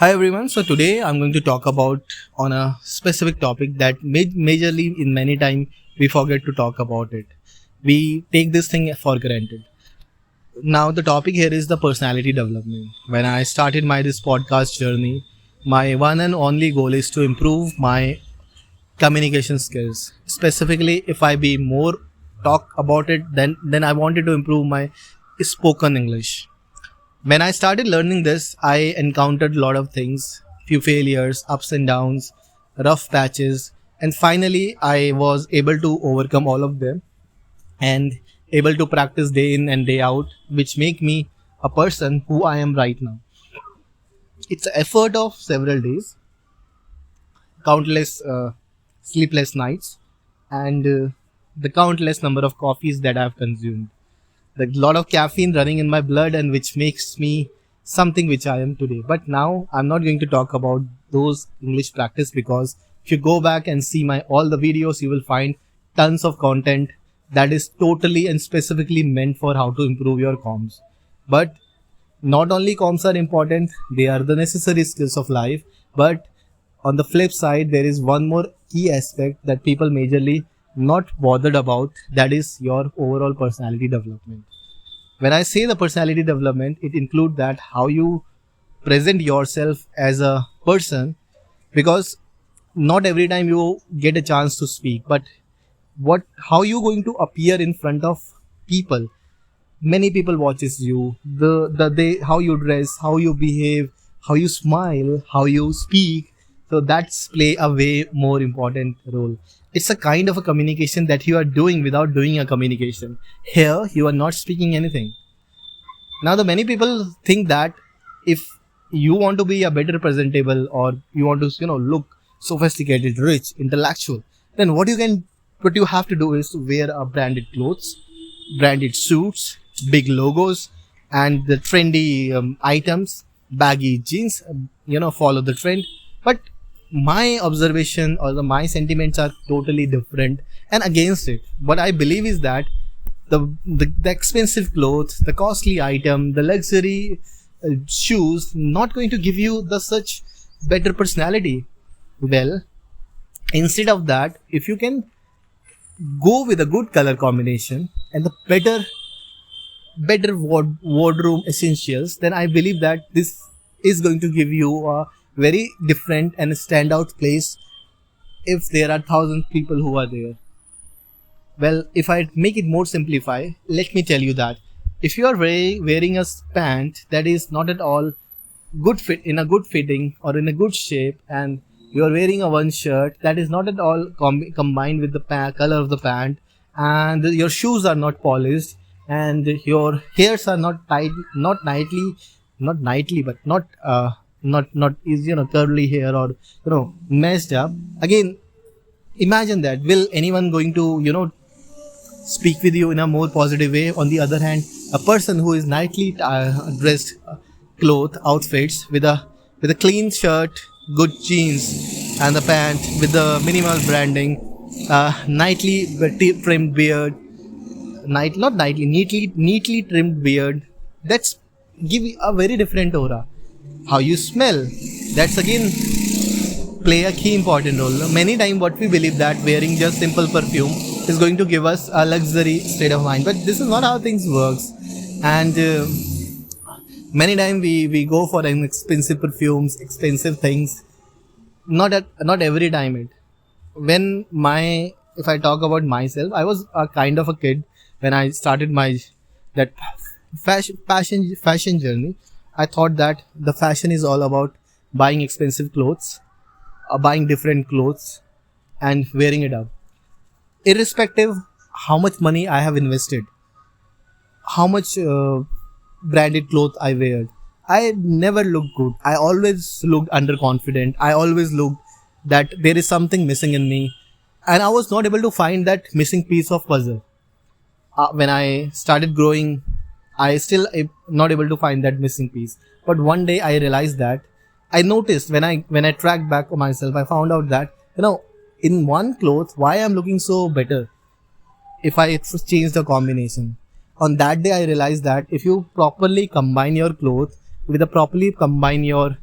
Hi everyone. So today I'm going to talk about on a specific topic that majorly in many time we forget to talk about it. We take this thing for granted. Now the topic here is the personality development. When I started my this podcast journey, my one and only goal is to improve my communication skills. Specifically, if I be more talk about it, then I wanted to improve my spoken English. When I started learning this, I encountered a lot of things, few failures, ups and downs, rough patches, and finally I was able to overcome all of them and able to practice day in and day out, which make me a person who I am right now. It's an effort of several days, countless sleepless nights, and the countless number of coffees that I've consumed. The lot of caffeine running in my blood and which makes me something which I am today. But now I'm not going to talk about those English practice because if you go back and see my all the videos, you will find tons of content that is totally and specifically meant for how to improve your comms. But not only comms are important, they are the necessary skills of life. But on the flip side, there is one more key aspect that people majorly not bothered about, that is your overall personality development. When I say the personality development, it includes that how you present yourself as a person, because not every time you get a chance to speak, but what how you going to appear in front of people. Many people watches you, the they how you dress, how you behave, how you smile, how you speak. So that's play a way more important role. It's a kind of a communication that you are doing without doing a communication. Here you are not speaking anything. Now the many people think that if you want to be a better presentable, or you want to look sophisticated, rich, intellectual, then what you have to do is to wear a branded clothes, branded suits, big logos, and the trendy items, baggy jeans. Follow the trend. But my observation or my sentiments are totally different and against it. What I believe is that the expensive clothes, the costly item, the luxury shoes not going to give you the such better personality. Well, instead of that, if you can go with a good color combination and the better wardrobe essentials, then I believe that this is going to give you a very different and standout place if there are thousands people who are there. Well, if I make it more simplify, let me tell you that if you are wearing a pant that is not at all good fit in a good fitting or in a good shape, and you are wearing a one shirt that is not at all combined with the color of the pant, and your shoes are not polished, and your hairs are not tight, not nightly, but not is curly hair or messed up. Again, imagine that. Will anyone going to speak with you in a more positive way? On the other hand, a person who is nightly dressed, cloth outfits with a clean shirt, good jeans, and the pant with the minimal branding, nightly trimmed beard, not nightly, neatly trimmed beard. That's give you a very different aura. How you smell, that's again play a key important role. Many times what we believe that wearing just simple perfume is going to give us a luxury state of mind, but this is not how things works. And many times we go for an expensive perfumes, expensive things. Not every time it. When my if I talk about myself, I was a kind of a kid when I started my that fashion journey. I thought that the fashion is all about buying expensive clothes, buying different clothes, and wearing it up. Irrespective how much money I have invested, how much branded clothes I wear, I never looked good. I always looked underconfident. I always looked that there is something missing in me, and I was not able to find that missing piece of puzzle. When I started growing, I still not able to find that missing piece. But one day I realized that I noticed when I tracked back on myself, I found out that in one cloth, why I'm looking so better if I change the combination. On that day, I realized that if you properly combine your clothes with a properly combine your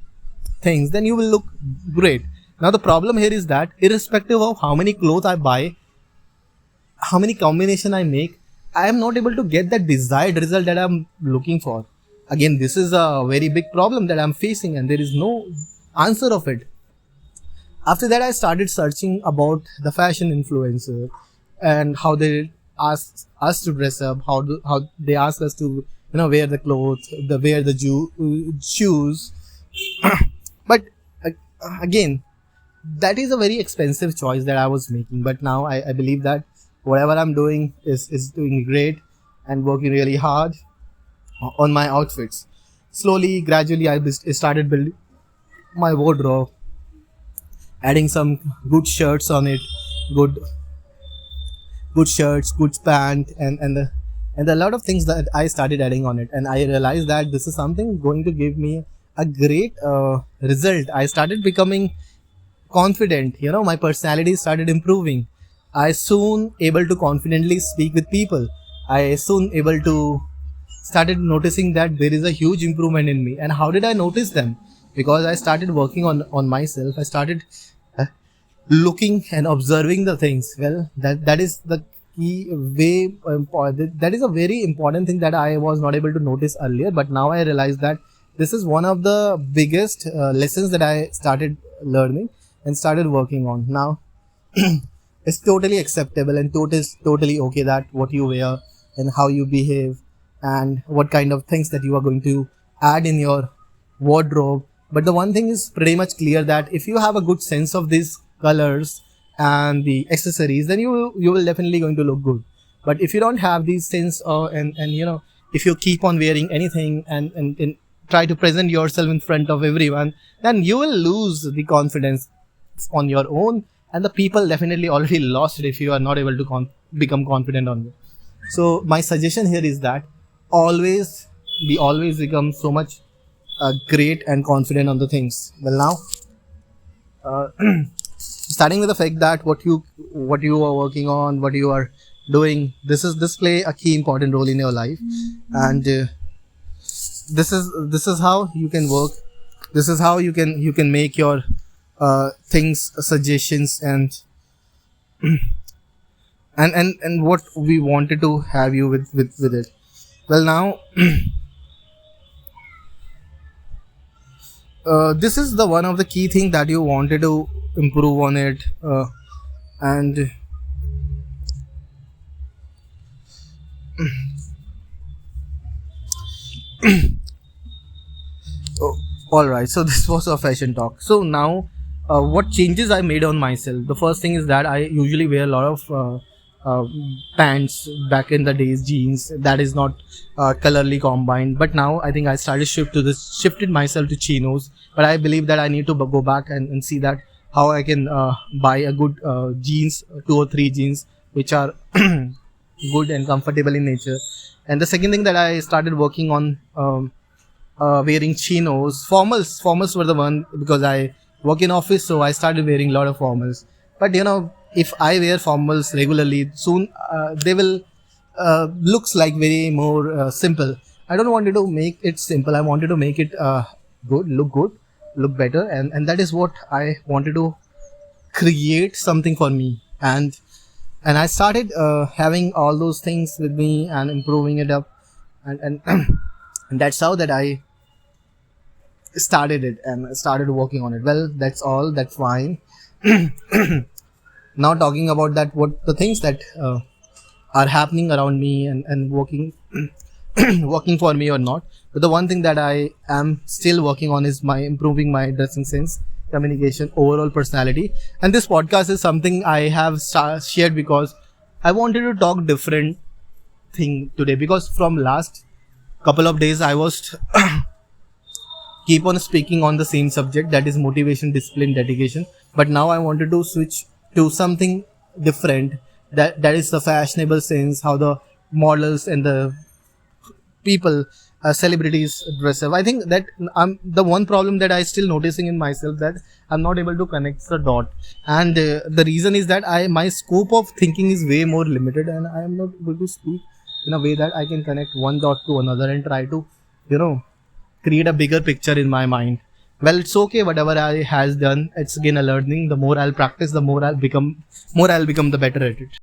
things, then you will look great. Now the problem here is that irrespective of how many clothes I buy, how many combination I make, I am not able to get that desired result that I'm looking for. Again, this is a very big problem that I'm facing, and there is no answer of it. After that, I started searching about the fashion influencer and how they ask us to dress up, how they ask us to wear the clothes, wear the shoes. But uh, again, that is a very expensive choice that I was making. But now I believe that whatever I'm doing is doing great and working really hard on my outfits. Slowly, gradually, I started building my wardrobe, adding some good shirts on it, good good shirts, good pant, and a lot of things that I started adding on it. And I realized that this is something going to give me a great result. I started becoming confident. My personality started improving. I soon able to confidently speak with people. I soon able to started noticing that there is a huge improvement in me. And how did I notice them? Because I started working on myself. I started uh, looking and observing the things. Well, that is the key way important. That is a very important thing that I was not able to notice earlier, but now I realize that this is one of the biggest lessons that I started learning and started working on. Now it's totally acceptable and totally okay that what you wear and how you behave and what kind of things that you are going to add in your wardrobe. But the one thing is pretty much clear that if you have a good sense of these colors and the accessories, then you will definitely going to look good. But if you don't have these sense and if you keep on wearing anything and try to present yourself in front of everyone, then you will lose the confidence on your own, and the people definitely already lost it if you are not able to become confident on it. So my suggestion here is that always become so much great and confident on the things. Well, now starting with the fact that what you are working on, what you are doing, this play a key important role in your life. And this is how you can work. This is how you can make your things, suggestions, and what we wanted to have you with it. Well, now this is the one of the key thing that you wanted to improve on it. And oh, all right, so this was a fashion talk. So now what changes I made on myself? The first thing is that I usually wear a lot of pants back in the days, jeans that is not colorly combined. But now I think I started shifted myself to chinos. But I believe that I need to go back and see that how I can buy a good jeans, 2 or 3 jeans which are good and comfortable in nature. And the second thing that I started working on, wearing chinos. Formals were the one, because I work in office, so I started wearing a lot of formals. But if I wear formals regularly, soon they will looks like very more simple. I don't wanted to make it simple. I wanted to make it good, look better, and that is what I wanted to create something for me. And I started having all those things with me and improving it up, and and that's how that I started it and started working on it. Well, that's all. That's fine. Now talking about that, what the things that are happening around me and working working for me or not. But the one thing that I am still working on is my improving my dressing sense, communication, overall personality. And this podcast is something I have shared because I wanted to talk different thing today, because from last couple of days I was keep on speaking on the same subject, that is motivation, discipline, dedication. But now I wanted to switch to something different, that is the fashionable sense, how the models and the people, celebrities dress up. I think that the one problem that I still noticing in myself, that I'm not able to connect the dot. And the reason is that my scope of thinking is way more limited, and I am not able to speak in a way that I can connect one dot to another and try to create a bigger picture in my mind. well, it's okay, whatever I has done, it's again a learning. The more I'll practice, the more I'll become the better at it.